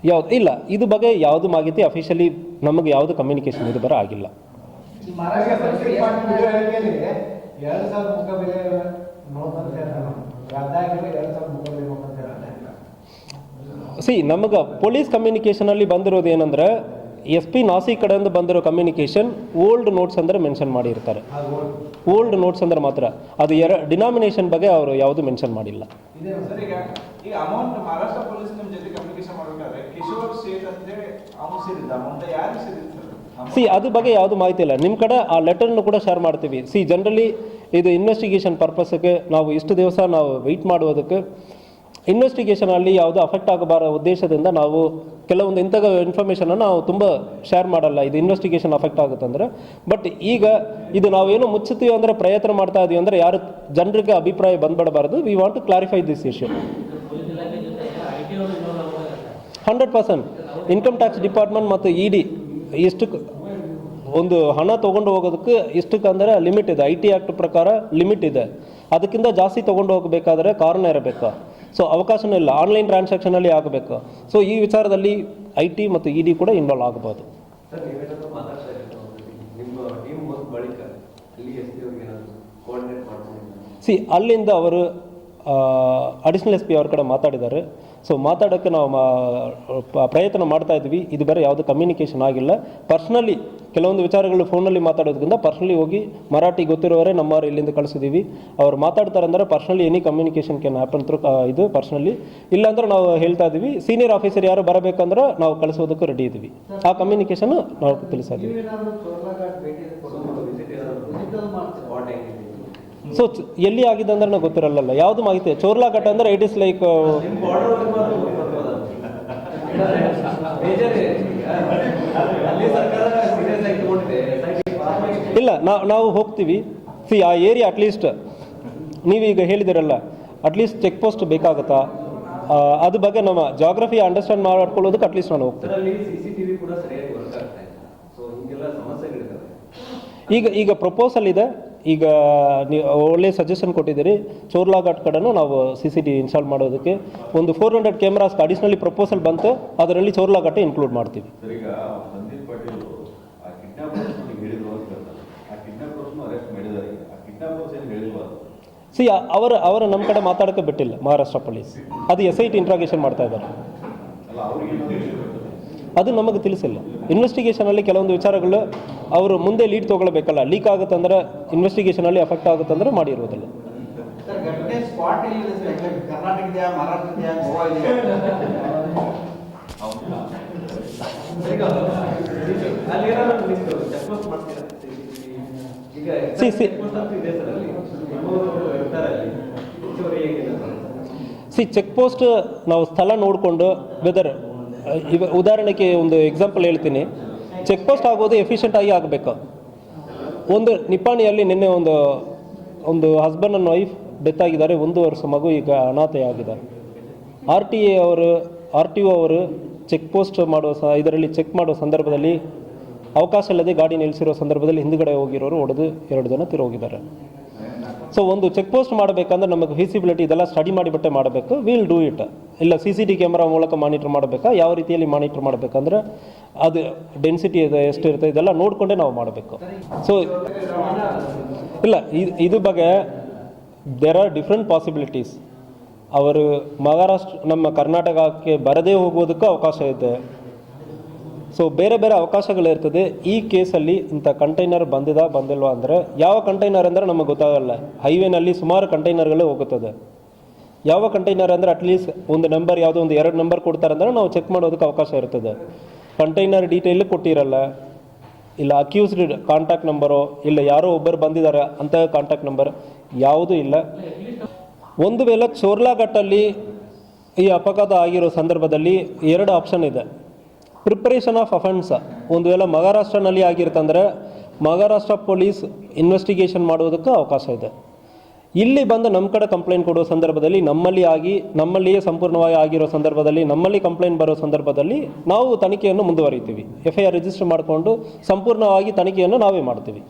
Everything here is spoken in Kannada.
ಯಾವ್ದು ಇಲ್ಲ, ಇದು ಬಗ್ಗೆ ಯಾವುದು ಮಾಹಿತಿ ಅಫಿಷಿಯಲಿ ನಮಗೆ ಯಾವುದು ಕಮ್ಯುನಿಕೇಶನ್ ಇದು ಬರ ಆಗಿಲ್ಲ. ಸಿ ನಮಗೆ ಪೊಲೀಸ್ ಕಮ್ಯುನಿಕೇಷನಲ್ಲಿ ಬಂದಿರೋದು ಏನಂದ್ರೆ SP ನಾಸಿಕ್ ಕಡೆಯಿಂದ ಬಂದಿರೋ ಕಮ್ಯುನಿಕೇಷನ್ ಓಲ್ಡ್ ನೋಟ್ಸ್ ಅಂದರೆ ಮೆನ್ಷನ್ ಮಾಡಿರ್ತಾರೆ. ಓಲ್ಡ್ ನೋಟ್ಸ್ ಅಂದ್ರೆ ಮಾತ್ರ, ಅದು ಡಿನಾಮಿನೇಷನ್ ಬಗ್ಗೆ ಅವರು ಯಾವುದು ಮೆನ್ಷನ್ ಮಾಡಿಲ್ಲ. ಸಿ ಅದ್ರ ಬಗ್ಗೆ ಯಾವುದು ಮಾಹಿತಿ ಇಲ್ಲ. ನಿಮ್ಮ ಕಡೆ ಆ ಲೆಟರ್ನು ಕೂಡ ಶೇರ್ ಮಾಡ್ತೀವಿ. ಸಿ ಜನರಲಿ ಇದು ಇನ್ವೆಸ್ಟಿಗೇಷನ್ ಪರ್ಪಸ್ಗೆ ನಾವು ಇಷ್ಟು ದಿವಸ ನಾವು ವೆಯ್ಟ್ ಮಾಡುವುದಕ್ಕೆ ಇನ್ವೆಸ್ಟಿಗೇಷನಲ್ಲಿ ಯಾವುದು ಅಫೆಕ್ಟ್ ಆಗಬಾರ ಉದ್ದೇಶದಿಂದ ನಾವು ಕೆಲವೊಂದು ಇಂಥ ಇನ್ಫಾರ್ಮೇಷನನ್ನು ನಾವು ತುಂಬ ಶೇರ್ ಮಾಡಲ್ಲ, ಇದು ಇನ್ವೆಸ್ಟಿಗೇಷನ್ ಅಫೆಕ್ಟ್ ಆಗುತ್ತಂದ್ರೆ. ಬಟ್ ಈಗ ಇದು ನಾವೇನು ಮುಚ್ಚುತ್ತೀವಿ ಅಂದರೆ ಪ್ರಯತ್ನ ಮಾಡ್ತಾ ಇದೀವಿ ಅಂದರೆ ಯಾರು ಜನರಿಗೆ ಅಭಿಪ್ರಾಯ ಬಂದ್ಬಿಡಬಾರ್ದು. We want to clarify this issue. 100% income tax department ಮತ್ತು ED ಇಷ್ಟಕ್ಕೆ ಒಂದು ಹಣ ತೊಗೊಂಡು ಹೋಗೋದಕ್ಕೆ ಇಷ್ಟಕ್ಕೆ ಅಂದರೆ ಲಿಮಿಟ್ ಇದೆ. IT ಆ್ಯಕ್ಟ್ ಪ್ರಕಾರ ಲಿಮಿಟ್ ಇದೆ. ಅದಕ್ಕಿಂತ ಜಾಸ್ತಿ ತೊಗೊಂಡು ಹೋಗಬೇಕಾದ್ರೆ ಕಾರಣ ಇರಬೇಕು. ಸೊ ಅವಕಾಶನೂ ಇಲ್ಲ, ಆನ್ಲೈನ್ ಟ್ರಾನ್ಸಾಕ್ಷನಲ್ಲಿ ಆಗಬೇಕು. ಸೊ ಈ ವಿಚಾರದಲ್ಲಿ IT ಮತ್ತು ED ಕೂಡ ಇನ್ವಾಲ್ವ್ ಆಗ್ಬೋದು. ಸಿ ಅಲ್ಲಿಂದ ಅವರು ಅಡಿಷನಲ್ SP ಅವ್ರ ಕಡೆ ಮಾತಾಡಿದ್ದಾರೆ. ಸೊ ಮಾತಾಡೋಕ್ಕೆ ನಾವು ಪ್ರಯತ್ನ ಮಾಡ್ತಾ ಇದ್ವಿ. ಇದು ಬೇರೆ ಯಾವುದು ಕಮ್ಯುನಿಕೇಷನ್ ಆಗಿಲ್ಲ. ಪರ್ಸ್ನಲಿ ಕೆಲವೊಂದು ವಿಚಾರಗಳು ಫೋನಲ್ಲಿ ಮಾತಾಡೋದ್ರಿಂದ ಪರ್ಸ್ನಲಿ ಹೋಗಿ ಮರಾಠಿ ಗೊತ್ತಿರೋವರೇ ನಮ್ಮವ್ರು ಇಲ್ಲಿಂದ ಕಳಿಸಿದ್ದೀವಿ. ಅವ್ರು ಮಾತಾಡ್ತಾರೆ ಅಂದರೆ personally any communication can happen through ಇದು ಪರ್ಸ್ನಲಿ. ಇಲ್ಲಾಂದ್ರೆ ನಾವು ಹೇಳ್ತಾ ಇದ್ದೀವಿ ಸೀನಿಯರ್ ಆಫೀಸರ್ ಯಾರು ಬರಬೇಕಂದ್ರೆ ನಾವು ಕಳಿಸೋದಕ್ಕೂ ರೆಡಿ ಇದ್ದೀವಿ. ಆ ಕಮ್ಯುನಿಕೇಷನ್ ನಾವು ತಿಳಿಸ್ತಾ ಇದ್ದೀವಿ. ಸೊ ಎಲ್ಲಿ ಆಗಿದೆ ಅಂದ್ರೆ ನಾವು ಗೊತ್ತಿರಲ್ಲ, ಯಾವುದು ಮಾಹಿತಿ. ಚೋರ್ಲಾಘಾಟ್ ಅಂದರೆ ಇಟ್ ಇಸ್ ಲೈಕ್ ಇಲ್ಲ, ನಾವು ಹೋಗ್ತೀವಿ. ಸಿ ಆ ಏರಿಯಾ ಅಟ್ಲೀಸ್ಟ್ ನೀವೀಗ ಹೇಳಿದಿರಲ್ಲ, ಅಟ್ಲೀಸ್ಟ್ ಚೆಕ್ ಪೋಸ್ಟ್ ಬೇಕಾಗುತ್ತಾ, ಅದ್ರ ಬಗ್ಗೆ ನಮ್ಮ ಜಾಗ್ರಫಿ ಅಂಡರ್ಸ್ಟ್ಯಾಂಡ್ ಮಾಡ್ಕೊಳ್ಳೋದಕ್ಕೆ ಅಟ್ಲೀಸ್ಟ್ ನಾನು ಹೋಗ್ತೀನಿ. ಈಗ ಪ್ರಪೋಸಲ್ ಇದೆ. ಈಗ ನೀವು ಒಳ್ಳೆ ಸಜೆಷನ್ ಕೊಟ್ಟಿದ್ದೀರಿ. ಚೋರ್ಲಾಘಾಟ್ ಕಡೆನೂ ನಾವು CCTV ಇನ್ಸ್ಟಾಲ್ ಮಾಡೋದಕ್ಕೆ ಒಂದು 400 ಕ್ಯಾಮ್ರಾಸ್ ಅಡಿಷನಲಿ ಪ್ರಪೋಸಲ್ ಬಂತು. ಅದರಲ್ಲಿ ಚೋರ್ಲಾಘಾಟ್ ಇನ್ಕ್ಲೂಡ್ ಮಾಡ್ತೀವಿ. ಸಿ ಅವರ ನಮ್ಮ ಕಡೆ ಮಾತಾಡೋಕ್ಕೆ ಬಿಟ್ಟಿಲ್ಲ ಮಹಾರಾಷ್ಟ್ರ ಪೊಲೀಸ್. ಅದು SIT ಇಂಟ್ರಾಗೇಷನ್ ಮಾಡ್ತಾ ಇದ್ದಾರೆ. ಅದು ನಮಗೆ ತಿಳಿಸಿಲ್ಲ. ಇನ್ವೆಸ್ಟಿಗೇಷನಲ್ಲಿ ಕೆಲವೊಂದು ವಿಚಾರಗಳು ಅವರು ಮುಂದೆ ಲೀಡ್ ತೊಗೊಳ್ಬೇಕಲ್ಲ, ಲೀಕ್ ಆಗುತ್ತಂದ್ರೆ ಇನ್ವೆಸ್ಟಿಗೇಷನಲ್ಲಿ ಅಫೆಕ್ಟ್ ಆಗುತ್ತಂದ್ರೆ ಮಾಡಿರೋದಿಲ್ಲ. ಸಿ ಚೆಕ್ ಪೋಸ್ಟ್ ನಾವು ಸ್ಥಳ ನೋಡಿಕೊಂಡು ವೆದರ್ ಉದಾಹರಣೆಗೆ ಒಂದು ಎಕ್ಸಾಂಪಲ್ ಹೇಳ್ತೀನಿ. ಚೆಕ್ ಪೋಸ್ಟ್ ಆಗೋದು ಎಫಿಷಿಯೆಂಟ್ ಆಗಿ ಆಗಬೇಕು. ಒಂದು ನಿಪ್ಪಾಣಿಯಲ್ಲಿ ನಿನ್ನೆ ಒಂದು ಹಸ್ಬೆಂಡ್ ಆ್ಯಂಡ್ ವೈಫ್ ಡೆತ್ ಆಗಿದ್ದಾರೆ. 1 ವರ್ಷ ಮಗು ಈಗ ಅನಾಥೆ ಆಗಿದ್ದಾರೆ. RTO ಅವರು ಚೆಕ್ ಪೋಸ್ಟ್ ಮಾಡುವ ಇದರಲ್ಲಿ ಚೆಕ್ ಮಾಡುವ ಸಂದರ್ಭದಲ್ಲಿ ಅವಕಾಶ ಇಲ್ಲದೆ ಗಾಡಿ ನಿಲ್ಲಿಸಿರೋ ಸಂದರ್ಭದಲ್ಲಿ ಹಿಂದುಗಡೆ ಹೋಗಿರೋರು ಹೊಡೆದು 2 ಜನ ತಿರೋಗಿದ್ದಾರೆ. ಸೊ ಒಂದು ಚೆಕ್ ಪೋಸ್ಟ್ ಮಾಡಬೇಕಂದ್ರೆ ನಮಗೆ ಫೀಸಿಬಿಲಿಟಿ ಇದೆಲ್ಲ ಸ್ಟಡಿ ಮಾಡಿಬಿಟ್ಟೆ ಮಾಡಬೇಕು. Will do it. ಇಲ್ಲ CCTV ಕ್ಯಾಮ್ರಾ ಮೂಲಕ ಮಾನಿಟರ್ ಮಾಡಬೇಕಾ, ಯಾವ ರೀತಿಯಲ್ಲಿ ಮಾನಿಟರ್ ಮಾಡಬೇಕಂದ್ರೆ ಅದು ಡೆನ್ಸಿಟಿ ಇದೆ ಎಷ್ಟಿರುತ್ತೆ ಇದೆಲ್ಲ ನೋಡಿಕೊಂಡೇ ನಾವು ಮಾಡಬೇಕು. ಸೊ ಇಲ್ಲ, ಇದು ಬಗ್ಗೆ ದೇರ್ ಆರ್ ಡಿಫ್ರೆಂಟ್ ಪಾಸಿಬಿಲಿಟೀಸ್. ಅವರು ನಮ್ಮ ಕರ್ನಾಟಕಕ್ಕೆ ಬರದೇ ಹೋಗೋದಕ್ಕೂ ಅವಕಾಶ ಇದೆ. ಸೊ ಬೇರೆ ಬೇರೆ ಅವಕಾಶಗಳಿರ್ತದೆ. ಈ ಕೇಸಲ್ಲಿ ಇಂಥ ಕಂಟೈನರ್ ಬಂದಿಲ್ವಾ ಅಂದರೆ ಯಾವ ಕಂಟೈನರ್ ಅಂದರೆ ನಮಗೆ ಗೊತ್ತಾಗಲ್ಲ. ಹೈವೇನಲ್ಲಿ ಸುಮಾರು ಕಂಟೈನರ್ಗಳೇ ಹೋಗುತ್ತದೆ. ಯಾವ ಕಂಟೈನರ್ ಅಂದರೆ ಅಟ್ಲೀಸ್ಟ್ ಒಂದು ನಂಬರ್ ಯಾವುದೋ ಒಂದು 2 ನಂಬರ್ ಕೊಡ್ತಾರೆ ಅಂದರೆ ನಾವು ಚೆಕ್ ಮಾಡೋದಕ್ಕೆ ಅವಕಾಶ ಇರ್ತದೆ. ಕಂಟೈನರ್ ಡೀಟೇಲ್ ಕೊಟ್ಟಿರಲ್ಲ, ಇಲ್ಲ ಅಕ್ಯೂಸ್ಡ್ ಕಾಂಟ್ಯಾಕ್ಟ್ ನಂಬರೋ, ಇಲ್ಲ ಯಾರೋ ಒಬ್ಬರು ಬಂದಿದ್ದಾರೆ ಅಂತ ಕಾಂಟ್ಯಾಕ್ಟ್ ನಂಬರ್ ಯಾವುದೂ ಇಲ್ಲ. ಒಂದು ವೇಳೆ ಚೋರ್ಲಾಘಾಟಲ್ಲಿ ಈ ಅಪಘಾತ ಆಗಿರೋ ಸಂದರ್ಭದಲ್ಲಿ 2 ಆಪ್ಷನ್ ಇದೆ. ಪ್ರಿಪರೇಷನ್ ಆಫ್ ಅಫೆನ್ಸ್ ಒಂದು ವೇಳೆ ಮಹಾರಾಷ್ಟ್ರನಲ್ಲಿ ಆಗಿರ್ತಂದರೆ ಮಹಾರಾಷ್ಟ್ರ ಪೊಲೀಸ್ ಇನ್ವೆಸ್ಟಿಗೇಷನ್ ಮಾಡೋದಕ್ಕೆ ಅವಕಾಶ ಇದೆ. ಇಲ್ಲಿ ಬಂದು ನಮ್ಮ ಕಡೆ ಕಂಪ್ಲೇಂಟ್ ಕೊಡುವ ಸಂದರ್ಭದಲ್ಲಿ ನಮ್ಮಲ್ಲಿಯೇ ಸಂಪೂರ್ಣವಾಗಿ ಆಗಿರೋ ಸಂದರ್ಭದಲ್ಲಿ ನಮ್ಮಲ್ಲಿ ಕಂಪ್ಲೇಂಟ್ ಬರೋ ಸಂದರ್ಭದಲ್ಲಿ ನಾವು ತನಿಖೆಯನ್ನು ಮುಂದುವರಿತೀವಿ. FIR ರಿಜಿಸ್ಟರ್ ಮಾಡಿಕೊಂಡು ಸಂಪೂರ್ಣವಾಗಿ ತನಿಖೆಯನ್ನು ನಾವೇ ಮಾಡ್ತೀವಿ.